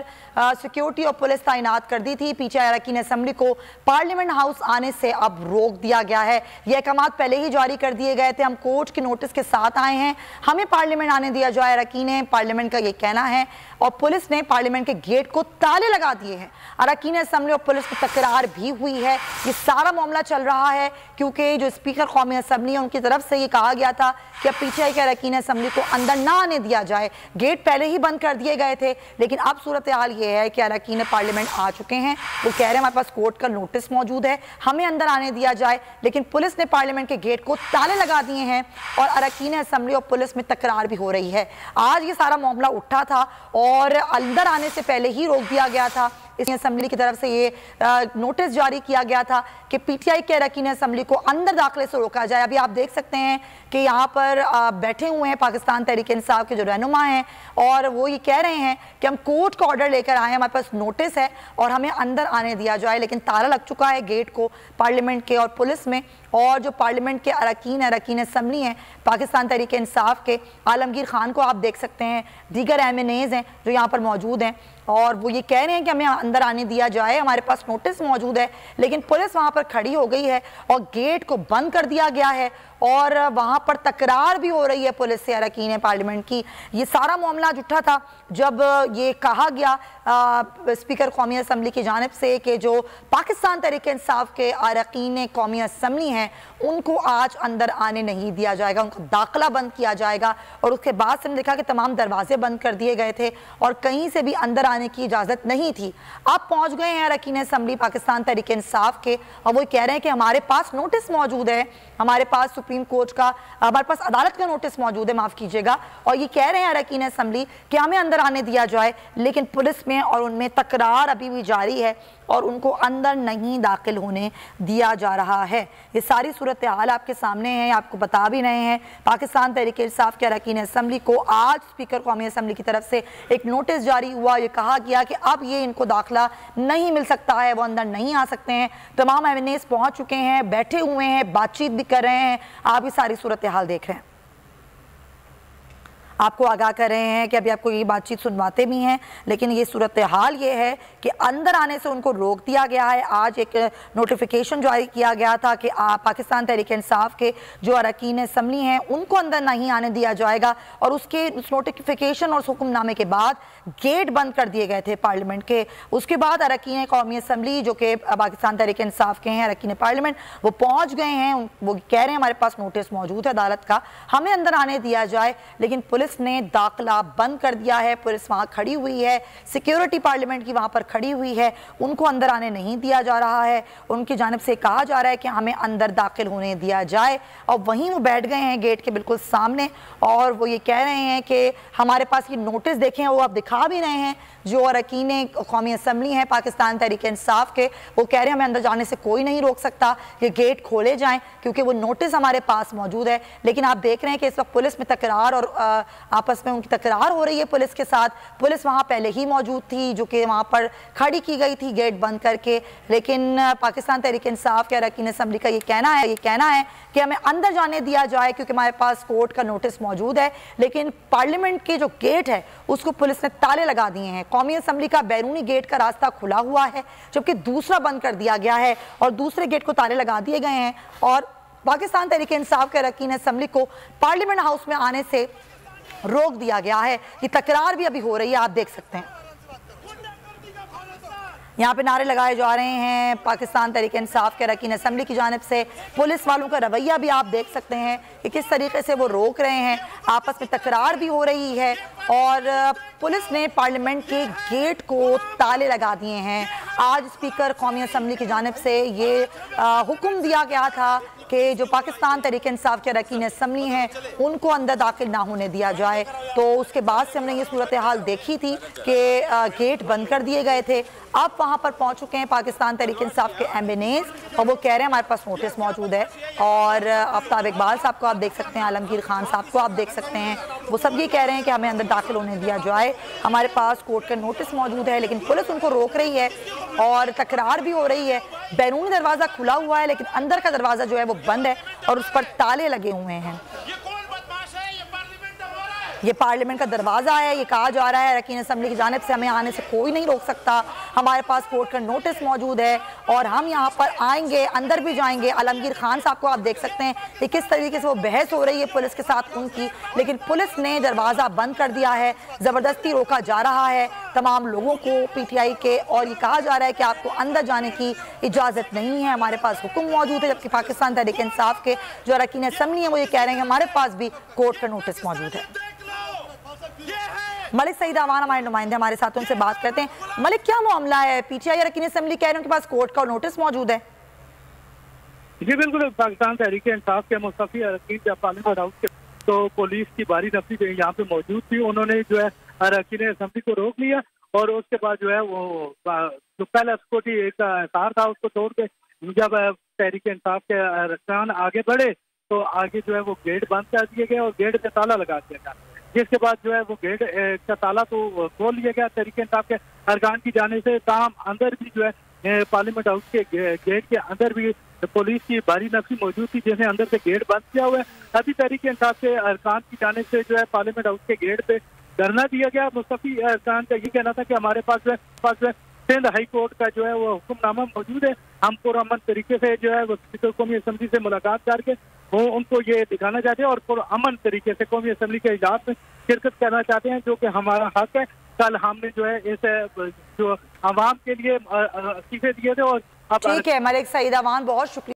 पर सिक्योरिटी और पुलिस तैनात कर दी थी। पीछे अरकान असेंबली को पार्लियामेंट हाउस आने से अब रोक दिया गया है। ये अहकाम पहले ही जारी कर दिए गए थे। हम कोर्ट के नोटिस के साथ आए हैं, हमें पार्लियामेंट आने दिया जाए, अरकान पार्लियामेंट का ये कहना है। और पुलिस ने पार्लियामेंट के गेट को ताले लगा दिए हैं। अरकान असेंबली और पुलिस की तकरार भी हुई है। ये सारा मामला चल रहा है क्योंकि जो स्पीकर कौमी असेंबली है उनकी तरफ से ये कहा गया था कि अब पीछे के अरकान असेंबली को अंदर ना आने दिया जाए। गेट पहले ही बंद कर दिए गए थे, लेकिन अब सूरत हाल ये है कि अरकान पार्लियामेंट आ चुके हैं। वो कह रहे हैं हमारे पास कोर्ट का नोटिस मौजूद है, हमें अंदर आने दिया जाए, लेकिन पुलिस ने पार्लियामेंट के गेट को ताले लगा दिए हैं और अरकान असेंबली और पुलिस में तकरार भी हो रही है। आज ये सारा मामला उठा था और अंदर आने से पहले ही रोक दिया गया था। इस असेंबली की तरफ से ये नोटिस जारी किया गया था कि पीटीआई के अरकान असेंबली को अंदर दाखिले से रोका जाए। अभी आप देख सकते हैं कि यहाँ पर बैठे हुए हैं पाकिस्तान तहरीक इंसाफ के जो रहनुमा हैं और वो ये कह रहे हैं कि हम कोर्ट का ऑर्डर लेकर आए हैं, हमारे पास नोटिस है और हमें अंदर आने दिया जाए, लेकिन ताला लग चुका है गेट को पार्लियामेंट के और पुलिस में। और जो पार्लियामेंट के अरकान असेंबली हैं पाकिस्तान तहरीक इंसाफ के, आलमगीर खान को आप देख सकते हैं, दीगर MNAs हैं जो यहाँ पर मौजूद हैं और वो ये कह रहे हैं कि हमें अंदर आने दिया जाए, हमारे पास नोटिस मौजूद है, लेकिन पुलिस वहाँ पर खड़ी हो गई है और गेट को बंद कर दिया गया है और वहाँ पर तकरार भी हो रही है पुलिस से अरकान पार्लियामेंट की। ये सारा मामला उठा था जब ये कहा गया स्पीकर कौमी असेंबली की जानिब से कि जो पाकिस्तान तहरीक इंसाफ के अरकान कौमी असेंबली हैं उनको आज अंदर आने नहीं दिया जाएगा, उनका दाखिला बंद किया जाएगा। और उसके बाद से हमने देखा कि तमाम दरवाजे बंद कर दिए गए थे और कहीं से भी अंदर आने की इजाज़त नहीं थी। अब पहुँच गए हैं अरकान असेंबली पाकिस्तान तहरीक इंसाफ के और वो कह रहे हैं कि हमारे पास नोटिस मौजूद है, हमारे पास सुप्रीम कोर्ट का, हमारे पास अदालत का नोटिस मौजूद है, माफ़ कीजिएगा, और ये कह रहे हैं अरकान असेंबली कि हमें अंदर आने दिया जाए, लेकिन पुलिस में और उनमें तकरार अभी भी जारी है और उनको अंदर नहीं दाखिल होने दिया जा रहा है। ये सारी सूरत हाल आपके सामने है, आपको बता भी रहे हैं। पाकिस्तान तहरीक इंसाफ के अरकान असेंबली को आज स्पीकर कौमी असेंबली की तरफ से एक नोटिस जारी हुआ। ये कहा गया कि अब ये इनको दाखिला नहीं मिल सकता है, वो अंदर नहीं आ सकते हैं। तमाम MNAs पहुँच चुके हैं, बैठे हुए हैं, बातचीत भी कर रहे हैं। आप ये सारी सूरत हाल देख रहे हैं, आपको आगाह कर रहे हैं कि अभी आपको ये बातचीत सुनवाते भी हैं, लेकिन ये सूरत हाल ये है कि अंदर आने से उनको रोक दिया गया है। आज एक नोटिफिकेशन जारी किया गया था कि पाकिस्तान तहरीक इंसाफ के जो अरकान असेंबली हैं उनको अंदर नहीं आने दिया जाएगा और उस नोटिफिकेशन और हुक्मनामे के बाद गेट बंद कर दिए गए थे पार्लियामेंट के। उसके बाद अरकान कौमी असेंबली जो कि पाकिस्तान तहरीक इंसाफ के हैं, अरकान पार्लियामेंट, वो पहुँच गए हैं। वो कह रहे हैं हमारे पास नोटिस मौजूद है अदालत का, हमें अंदर आने दिया जाए, लेकिन पुलिस ने दाखिला बंद कर दिया है। पुलिस वहां खड़ी हुई है, सिक्योरिटी पार्लियामेंट की वहां पर खड़ी हुई है, उनको अंदर आने नहीं दिया जा रहा है। उनकी जानिब से कहा जा रहा है कि हमें अंदर दाखिल होने दिया जाए और वहीं वो बैठ गए हैं गेट के बिल्कुल सामने और वो ये कह रहे हैं कि हमारे पास ये नोटिस देखें, वो आप दिखा भी रहे हैं। जो अरकान कौमी असेंबली हैं पाकिस्तान तहरीक इंसाफ के, वो कह रहे हैं हमें अंदर जाने से कोई नहीं रोक सकता, ये गेट खोले जाएं क्योंकि वो नोटिस हमारे पास मौजूद है। लेकिन आप देख रहे हैं कि इस वक्त पुलिस में तकरार और आपस में उनकी तकरार हो रही है पुलिस के साथ। पुलिस वहाँ पहले ही मौजूद थी जो कि वहाँ पर खड़ी की गई थी गेट बंद करके, लेकिन पाकिस्तान तहरीक इंसाफ के अरकान असेंबली का ये कहना है कि हमें अंदर जाने दिया जाए क्योंकि हमारे पास कोर्ट का नोटिस मौजूद है, लेकिन पार्लियामेंट के जो गेट है उसको पुलिस ने ताले लगा दिए हैं। कौमी असेंबली का बैरूनी गेट का रास्ता खुला हुआ है जबकि दूसरा बंद कर दिया गया है और दूसरे गेट को ताले लगा दिए गए हैं और पाकिस्तान तहरीक इंसाफ के अरकान असेंबली को पार्लियामेंट हाउस में आने से रोक दिया गया है। ये तकरार भी अभी हो रही है, आप देख सकते हैं यहाँ पे नारे लगाए जा रहे हैं पाकिस्तान तहरीक इंसाफ के अरकान असेंबली की जानिब से। पुलिस वालों का रवैया भी आप देख सकते हैं कि किस तरीके से वो रोक रहे हैं, आपस में तकरार भी हो रही है और पुलिस ने पार्लियामेंट के गेट को ताले लगा दिए हैं। आज स्पीकर कौमी असेंबली की जानिब से ये हुक्म दिया गया था कि जो पाकिस्तान तहरीक इंसाफ के अरकान असेंबली हैं उनको अंदर दाखिल ना होने दिया जाए। तो उसके बाद से हमने ये सूरत हाल देखी थी कि गेट बंद कर दिए गए थे। अब वहाँ पर पहुँच चुके हैं पाकिस्तान तहरीक इंसाफ के MNAs और वो कह रहे हैं हमारे पास नोटिस मौजूद है और आफ्ताब इकबाल साहब को आप देख सकते हैं, आलमगीर खान साहब को आप देख सकते हैं, वो सब ये कह रहे हैं कि हमें अंदर दाखिल होने दिया जाए, हमारे पास कोर्ट का नोटिस मौजूद है, लेकिन पुलिस उनको रोक रही है और तकरार भी हो रही है। बैरूनी दरवाज़ा खुला हुआ है लेकिन अंदर का दरवाज़ा जो है वो बंद है और उस पर ताले लगे हुए हैं। ये पार्लियामेंट का दरवाज़ा है, ये कहा जा रहा है अरकान असम्बली की जानिब से हमें आने से कोई नहीं रोक सकता। हमारे पास कोर्ट का नोटिस मौजूद है और हम यहाँ पर आएंगे, अंदर भी जाएंगे। आलमगीर खान साहब को आप देख सकते हैं कि किस तरीके से वो बहस हो रही है पुलिस के साथ उनकी, लेकिन पुलिस ने दरवाज़ा बंद कर दिया है, ज़बरदस्ती रोका जा रहा है तमाम लोगों को PTI के, और ये कहा जा रहा है कि आपको अंदर जाने की इजाज़त नहीं है, हमारे पास हुक्म मौजूद है। जबकि पाकिस्तान तहरीक इंसाफ के जो अरकान असम्बली है वो ये कह रहे हैं कि हमारे पास भी कोर्ट का नोटिस मौजूद है। मलिक सईद अवान हमारे नुमाइंदे हमारे साथ, उनसे बात करते हैं। मलिक, क्या मामला है? PTI अरकान असम्बली कह रहे हैं उनके पास कोर्ट का नोटिस मौजूद है। जी बिल्कुल, पाकिस्तान तहरीक इंसाफ के मुस्तफी अरकान जब पार्लियामेंट हाउस के तो पुलिस की भारी नफरी यहाँ पे मौजूद थी, उन्होंने जो है अरकान असम्बली को रोक लिया और उसके बाद जो है वो जो पहला सिक्योरिटी एक तार था उसको तोड़ के जब तहरीक इंसाफ के अरकान आगे बढ़े तो आगे जो है वो गेट बंद कर दिए गए और गेट पे ताला लगा दिया गया, जिसके बाद जो है वो गेट का ताला तो खोल लिया गया तहरीक इंसाफ के अरकान की जाने से। ताम अंदर भी जो है पार्लियामेंट हाउस के गेट के अंदर भी पुलिस की भारी नफरी मौजूद थी, जैसे अंदर से गेट बंद किया हुआ है। अभी तहरीक इंसाफ के अरकान की जाने से जो है पार्लियामेंट हाउस के गेट पे धरना दिया गया। मुस्तफी अरकान का ये कहना था कि हमारे पास जो है सिंध हाई कोर्ट का जो है वो हुक्मनामा मौजूद है, हम पुरअमन तरीके से जो है वो स्पीकर कौमी असम्बली से मुलाकात करके वो उनको ये दिखाना चाहते हैं और पुरअमन तरीके से कौमी असम्बली के इजलास में शिरकत करना चाहते हैं, जो कि हमारा हक है। कल हमने जो है इस जो आवाम के लिए इस्तीफे दिए थे और ठीक है मलिक सईद अवान, बहुत शुक्रिया।